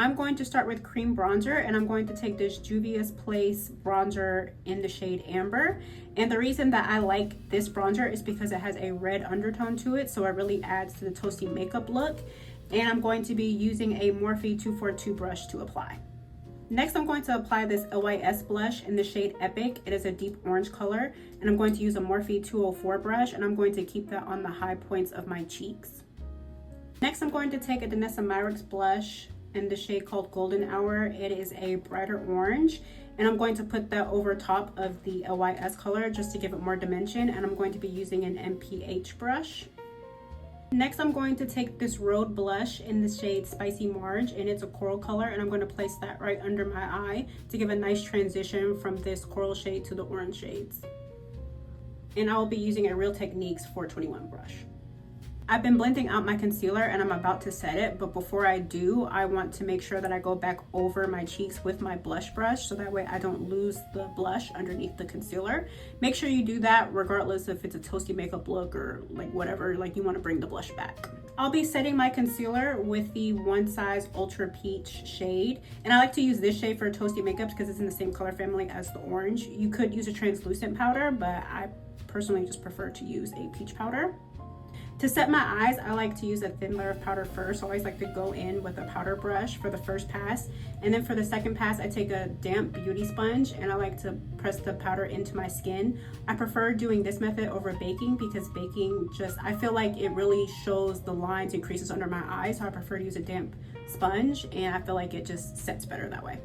I'm going to start with cream bronzer, and I'm going to take this Juvia's Place bronzer in the shade Amber. And the reason that I like this bronzer is because it has a red undertone to it, so it really adds to the Toasty makeup look. And I'm going to be using a Morphe 242 brush to apply. Next, I'm going to apply this LYS blush in the shade Epic. It is a deep orange color, and I'm going to use a Morphe 204 brush, and I'm going to keep that on the high points of my cheeks. Next, I'm going to take a Danessa Myricks blush in the shade called Golden Hour. It is a brighter orange, and I'm going to put that over top of the LYS color just to give it more dimension, and I'm going to be using an MPH brush. Next, I'm going to take this Rhode blush in the shade Spicy Marge, and it's a coral color, and I'm going to place that right under my eye to give a nice transition from this coral shade to the orange shades. And I'll be using a Real Techniques 421 brush. I've been blending out my concealer and I'm about to set it, but before I do, I want to make sure that I go back over my cheeks with my blush brush so that way I don't lose the blush underneath the concealer. Make sure you do that regardless if it's a Toasty makeup look or like whatever, like you want to bring the blush back. I'll be setting my concealer with the One Size Ultra Peach shade, and I like to use this shade for Toasty makeups because it's in the same color family as the orange. You could use a translucent powder, but I personally just prefer to use a peach powder. To set my eyes, I like to use a thin layer of powder first. I always like to go in with a powder brush for the first pass. And then for the second pass, I take a damp beauty sponge and I like to press the powder into my skin. I prefer doing this method over baking because baking I feel like it really shows the lines and creases under my eyes. So I prefer to use a damp sponge, and I feel like it just sets better that way.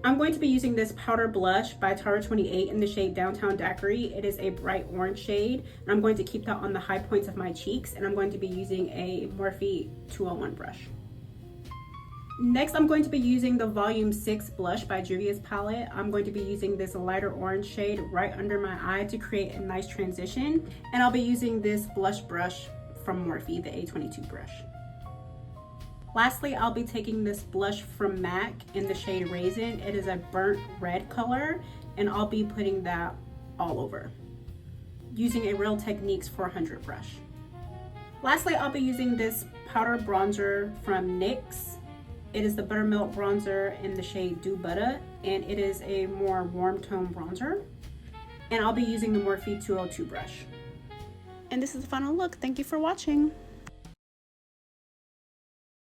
I'm going to be using this powder blush by Tara 28 in the shade Downtown Daiquiri. It is a bright orange shade, and I'm going to keep that on the high points of my cheeks, and I'm going to be using a Morphe 201 brush. Next, I'm going to be using the Volume 6 blush by Juvia's palette. I'm going to be using this lighter orange shade right under my eye to create a nice transition, and I'll be using this blush brush from Morphe, the A22 brush. Lastly, I'll be taking this blush from MAC in the shade Raisin. It is a burnt red color, and I'll be putting that all over using a Real Techniques 400 brush. Lastly, I'll be using this powder bronzer from NYX. It is the Buttermilk bronzer in the shade Do Butta, and it is a more warm tone bronzer. And I'll be using the Morphe 202 brush. And this is the final look. Thank you for watching.